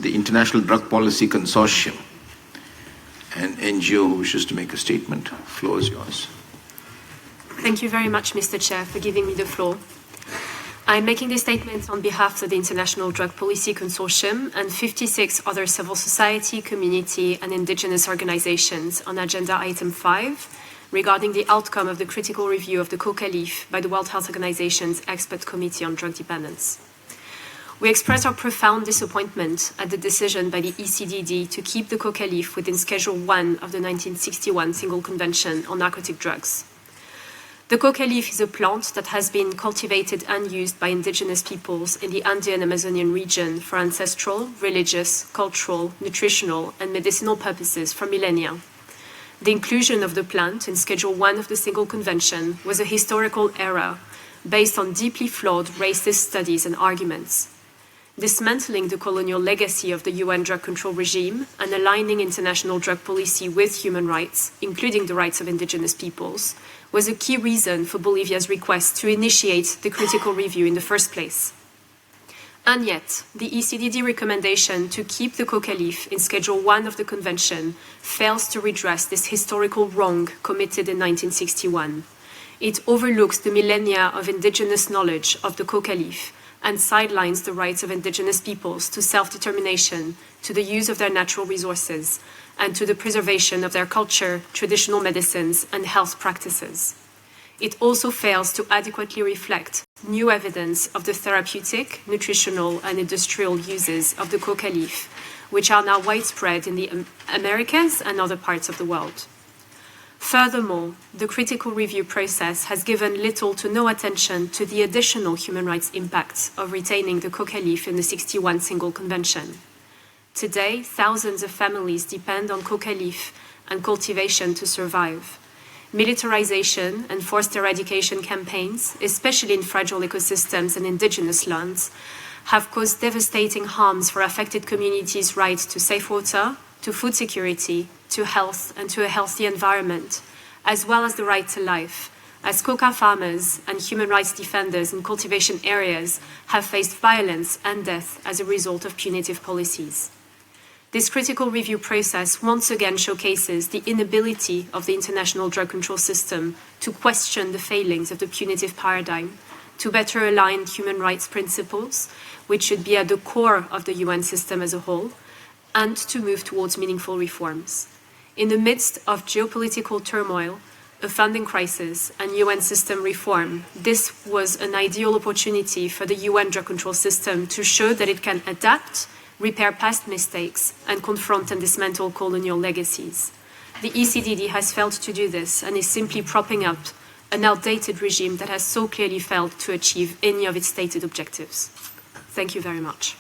the International Drug Policy Consortium, an NGO who wishes to make a statement. The floor is yours. Thank you very much, Mr. Chair, for giving me the floor. I'm making this statement on behalf of the International Drug Policy Consortium and 56 other civil society, community, and indigenous organizations on Agenda Item 5 regarding the outcome of the critical review of the coca leaf by the World Health Organization's Expert Committee on Drug Dependence. We express our profound disappointment at the decision by the ECDD to keep the coca leaf within Schedule 1 of the 1961 Single Convention on Narcotic Drugs. The coca leaf is a plant that has been cultivated and used by indigenous peoples in the Andean Amazonian region for ancestral, religious, cultural, nutritional, and medicinal purposes for millennia. The inclusion of the plant in Schedule 1 of the Single Convention was a historical error based on deeply flawed racist studies and arguments. Dismantling the colonial legacy of the UN drug control regime and aligning international drug policy with human rights, including the rights of indigenous peoples, was a key reason for Bolivia's request to initiate the critical review in the first place. And yet, the ECDD recommendation to keep the coca leaf in Schedule 1 of the Convention fails to redress this historical wrong committed in 1961. It overlooks the millennia of indigenous knowledge of the coca leaf and sidelines the rights of indigenous peoples to self-determination, to the use of their natural resources, and to the preservation of their culture, traditional medicines, and health practices. It also fails to adequately reflect new evidence of the therapeutic, nutritional, and industrial uses of the coca leaf, which are now widespread in the Americas and other parts of the world. Furthermore, the critical review process has given little to no attention to the additional human rights impacts of retaining the coca leaf in the 61 Single Convention. Today, thousands of families depend on coca leaf and cultivation to survive. Militarization and forced eradication campaigns, especially in fragile ecosystems and indigenous lands, have caused devastating harms for affected communities' right to safe water, to food security, to health, and to a healthy environment, as well as the right to life, as coca farmers and human rights defenders in cultivation areas have faced violence and death as a result of punitive policies. This critical review process once again showcases the inability of the international drug control system to question the failings of the punitive paradigm, to better align human rights principles, which should be at the core of the UN system as a whole, and to move towards meaningful reforms. In the midst of geopolitical turmoil, a funding crisis, and UN system reform, this was an ideal opportunity for the UN drug control system to show that it can adapt, repair past mistakes, and confront and dismantle colonial legacies. The ECDD has failed to do this and is simply propping up an outdated regime that has so clearly failed to achieve any of its stated objectives. Thank you very much.